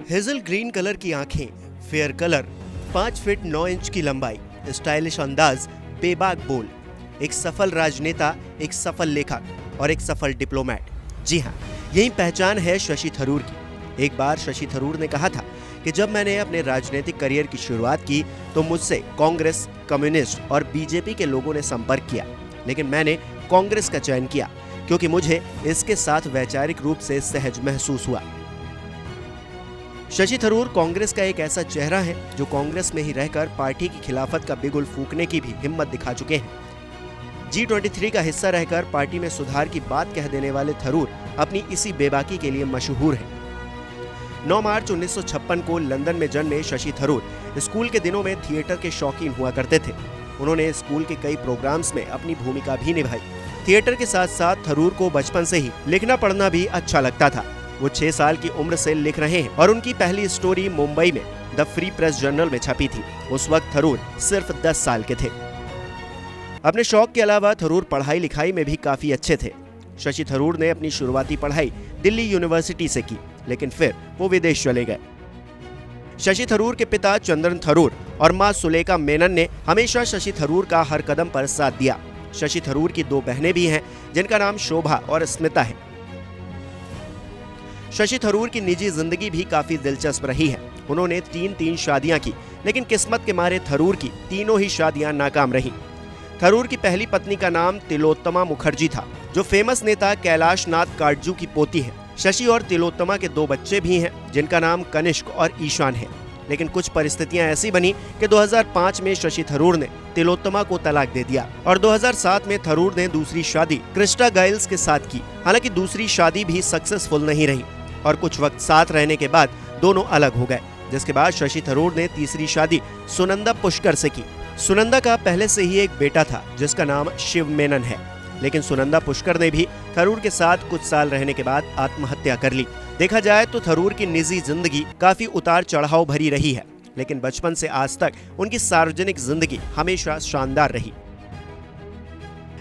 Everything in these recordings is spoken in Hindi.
हेजल ग्रीन कलर की आंखें, फेयर कलर, 5 फीट 9 इंच की लंबाई, स्टाइलिश अंदाज, बेबाक बोल, एक सफल राजनेता, एक सफल लेखक और एक सफल डिप्लोमेट। जी हाँ, यही पहचान है शशि थरूर की। एक बार शशि थरूर ने कहा था कि जब मैंने अपने राजनीतिक करियर की शुरुआत की तो मुझसे कांग्रेस, कम्युनिस्ट और बीजेपी के लोगों ने संपर्क किया, लेकिन मैंने कांग्रेस का चयन किया क्योंकि मुझे इसके साथ वैचारिक रूप से सहज महसूस हुआ। शशि थरूर कांग्रेस का एक ऐसा चेहरा है जो कांग्रेस में ही रहकर पार्टी की खिलाफत का बिगुल फूंकने की भी हिम्मत दिखा चुके हैं। G23 का हिस्सा रहकर पार्टी में सुधार की बात कह देने वाले थरूर अपनी इसी बेबाकी के लिए मशहूर हैं। 9 मार्च 1956 को लंदन में जन्मे शशि थरूर स्कूल के दिनों में थिएटर के शौकीन हुआ करते थे। उन्होंने स्कूल के कई प्रोग्राम्स में अपनी भूमिका भी निभाई। थिएटर के साथ साथ थरूर को बचपन से ही लिखना पढ़ना भी अच्छा लगता था। वो 6 साल की उम्र से लिख रहे हैं और उनकी पहली स्टोरी मुंबई में द फ्री प्रेस जर्नल में छपी थी। उस वक्त थरूर सिर्फ 10 साल के थे। अपने शौक के अलावा थरूर पढ़ाई लिखाई में भी काफी अच्छे थे। शशि थरूर ने अपनी शुरुआती पढ़ाई दिल्ली यूनिवर्सिटी से की, लेकिन फिर वो विदेश चले गए। शशि थरूर के पिता चंद्रन थरूर और मां सुलेखा मेनन ने हमेशा शशि थरूर का हर कदम पर साथ दिया। शशि थरूर की 2 बहनें भी हैं जिनका नाम शोभा और स्मिता है। शशि थरूर की निजी जिंदगी भी काफी दिलचस्प रही है। उन्होंने 3 शादियां की, लेकिन किस्मत के मारे थरूर की तीनों ही शादियां नाकाम रहीं। थरूर की पहली पत्नी का नाम तिलोत्तमा मुखर्जी था, जो फेमस नेता कैलाश नाथ काटजू की पोती है। शशि और तिलोत्तमा के 2 बच्चे भी हैं, जिनका नाम कनिष्क और ईशान है। लेकिन कुछ परिस्थितियां ऐसी बनी कि 2005 में शशि थरूर ने तिलोत्तमा को तलाक दे दिया और 2007 में थरूर ने दूसरी शादी क्रिस्टा गाइल्स के साथ की। हालांकि दूसरी शादी भी सक्सेसफुल नहीं रही और कुछ वक्त साथ रहने के बाद दोनों अलग हो गए, जिसके बाद शशि थरूर ने तीसरी शादी सुनंदा पुष्कर से की। सुनंदा का पहले से ही एक बेटा था जिसका नाम शिव मेनन है, लेकिन सुनंदा पुष्कर ने भी थरूर के साथ कुछ साल रहने के बाद आत्महत्या कर ली। देखा जाए तो थरूर की निजी जिंदगी काफी उतार चढ़ाव भरी रही है, लेकिन बचपन से आज तक उनकी सार्वजनिक जिंदगी हमेशा शानदार रही।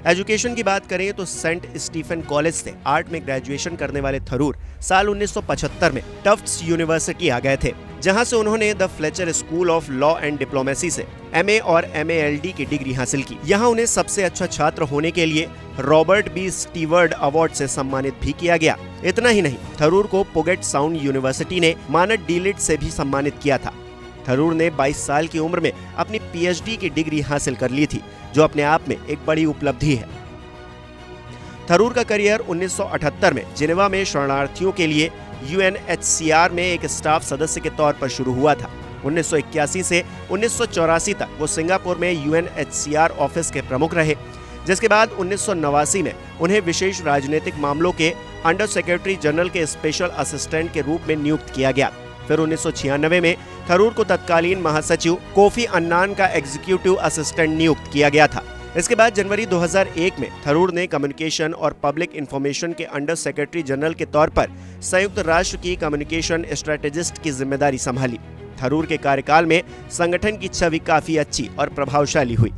एजुकेशन की बात करें तो सेंट स्टीफन कॉलेज से आर्ट में ग्रेजुएशन करने वाले थरूर साल 1975 में टफ्ट्स यूनिवर्सिटी आ गए थे, जहां से उन्होंने the Fletcher school of law and diplomacy से MA और MALD की डिग्री हासिल की। यहां उन्हें सबसे अच्छा छात्र होने के लिए रॉबर्ट बी स्टीवर्ड अवार्ड से सम्मानित भी किया गया। इतना ही नहीं, थरूर को पुगेट साउंड यूनिवर्सिटी ने मानद डीलिट से भी सम्मानित किया था। थरूर ने 22 साल की उम्र में अपनी PhD की डिग्री हासिल कर ली थी, जो अपने आप में एक बड़ी उपलब्धि है। थरूर का करियर 1978 में जिनेवा में शरणार्थियों के लिए UNHCR में एक स्टाफ सदस्य के तौर पर शुरू हुआ था। 1981 से 1984 तक वो सिंगापुर में UNHCR ऑफिस के प्रमुख रहे, जिसके बाद 1989 में उन्हें विशेष राजनीतिक मामलों के अंडर सेक्रेटरी जनरल के स्पेशल असिस्टेंट के रूप में नियुक्त किया गया। फिर 1996 में थरूर को तत्कालीन महासचिव कोफी अन्नान का एग्जीक्यूटिव असिस्टेंट नियुक्त किया गया था। इसके बाद जनवरी 2001 में थरूर ने कम्युनिकेशन और पब्लिक इंफॉर्मेशन के अंडर सेक्रेटरी जनरल के तौर पर संयुक्त राष्ट्र की कम्युनिकेशन स्ट्रेटेजिस्ट की जिम्मेदारी संभाली। थरूर के कार्यकाल में संगठन की छवि काफी अच्छी और प्रभावशाली हुई,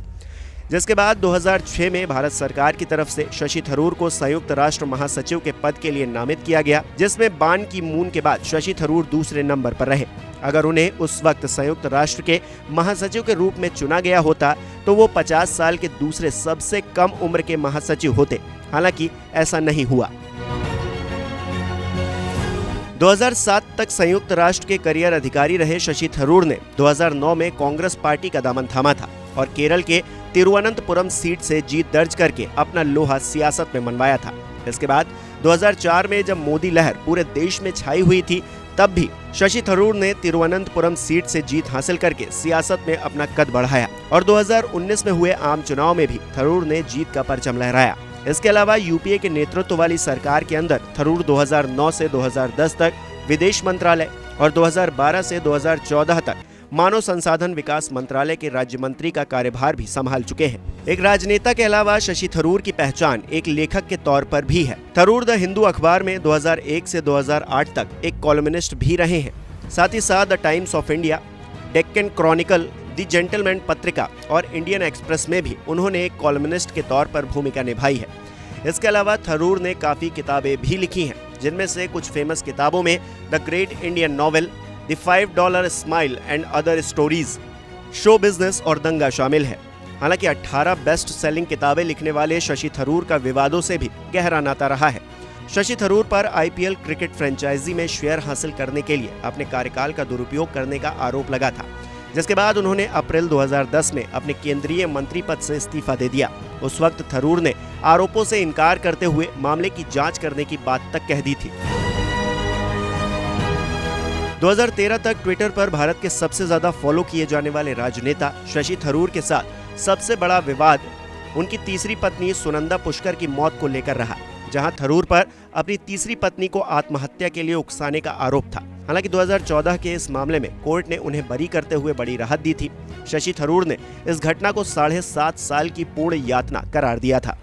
जिसके बाद 2006 में भारत सरकार की तरफ से शशि थरूर को संयुक्त राष्ट्र महासचिव के पद के लिए नामित किया गया, जिसमें बान की मून के बाद शशि थरूर दूसरे नंबर पर रहे। अगर उन्हें उस वक्त संयुक्त राष्ट्र के महासचिव के रूप में चुना गया होता तो वो 50 साल के दूसरे सबसे कम उम्र के महासचिव होते। हालांकि ऐसा नहीं हुआ। 2007 तक संयुक्त राष्ट्र के करियर अधिकारी रहे शशि थरूर ने 2009 में कांग्रेस पार्टी का दामन थामा था और केरल के तिरुवनंतपुरम सीट से जीत दर्ज करके अपना लोहा सियासत में मनवाया था। इसके बाद 2004 में जब मोदी लहर पूरे देश में छाई हुई थी, तब भी शशि थरूर ने तिरुवनंतपुरम सीट से जीत हासिल करके सियासत में अपना कद बढ़ाया और 2019 में हुए आम चुनाव में भी थरूर ने जीत का परचम लहराया। इसके अलावा यूपीए के नेतृत्व वाली सरकार के अंदर थरूर 2009 से 2010 तक विदेश मंत्रालय और 2012 से 2014 तक मानव संसाधन विकास मंत्रालय के राज्य मंत्री का कार्यभार भी संभाल चुके हैं। एक राजनेता के अलावा शशि थरूर की पहचान एक लेखक के तौर पर भी है। थरूर द हिंदू अखबार में 2001 से 2008 तक एक कॉलमनिस्ट भी रहे हैं। साथ ही साथ the times of India, Deccan Chronicle, the gentleman पत्रिका और इंडियन एक्सप्रेस में भी उन्होंने एक कॉलमनिस्ट के तौर पर भूमिका निभाई है। इसके अलावा थरूर ने काफी किताबें भी लिखी हैं, जिनमें से कुछ फेमस किताबों में the great Indian novel, the $5 smile and other stories, show business और दंगा शामिल है। हालांकि 18 बेस्ट सेलिंग किताबें लिखने वाले शशि थरूर का विवादों से भी गहरा नाता रहा है। शशि थरूर पर आईपीएल क्रिकेट फ्रेंचाइजी में शेयर हासिल करने के लिए अपने कार्यकाल का दुरुपयोग करने का आरोप लगा था, जिसके बाद उन्होंने अप्रैल 2010 में अपने केंद्रीय मंत्री पद से इस्तीफा दे दिया। उस वक्त थरूर ने आरोपों से इनकार करते हुए मामले की जांच करने की बात तक कह दी थी। 2013 तक ट्विटर पर भारत के सबसे ज्यादा फॉलो किए जाने वाले राजनेता शशि थरूर के साथ सबसे बड़ा विवाद उनकी तीसरी पत्नी सुनंदा पुष्कर की मौत को लेकर रहा, जहां थरूर पर अपनी तीसरी पत्नी को आत्महत्या के लिए उकसाने का आरोप था। हालांकि 2014 के इस मामले में कोर्ट ने उन्हें बरी करते हुए बड़ी राहत दी थी। शशि थरूर ने इस घटना को 7.5 साल की पूर्ण यातना करार दिया था।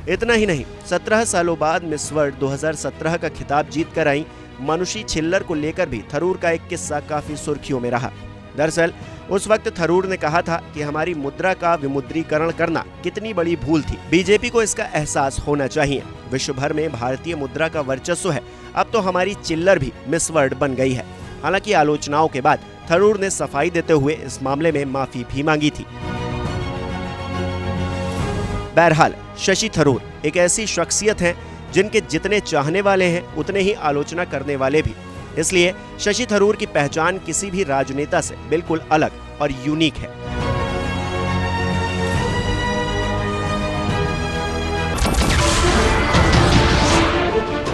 इतना ही नहीं, 17 सालों बाद मिस वर्ल्ड 2017 का खिताब जीत कर आई मनुषी छिल्लर को लेकर भी थरूर का एक किस्सा काफी सुर्खियों में रहा। दरअसल उस वक्त थरूर ने कहा था कि हमारी मुद्रा का विमुद्रीकरण करना कितनी बड़ी भूल थी, बीजेपी को इसका एहसास होना चाहिए। विश्व भर में भारतीय मुद्रा का वर्चस्व है, अब तो हमारी चिल्लर भी मिस वर्ल्ड बन गई है। हालांकि आलोचनाओं के बाद थरूर ने सफाई देते हुए इस मामले में माफी भी मांगी थी। बहरहाल शशि थरूर एक ऐसी शख्सियत है जिनके जितने चाहने वाले हैं उतने ही आलोचना करने वाले भी। इसलिए शशि थरूर की पहचान किसी भी राजनेता से बिल्कुल अलग और यूनिक है।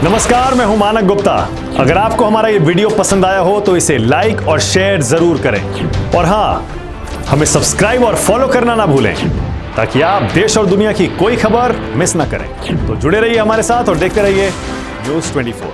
नमस्कार, मैं हूं मानक गुप्ता। अगर आपको हमारा ये वीडियो पसंद आया हो तो इसे लाइक और शेयर जरूर करें, और हां, हमें सब्सक्राइब और फॉलो करना ना भूलें ताकि आप देश और दुनिया की कोई खबर मिस ना करें। तो जुड़े रहिए हमारे साथ और देखते रहिए न्यूज़ 24।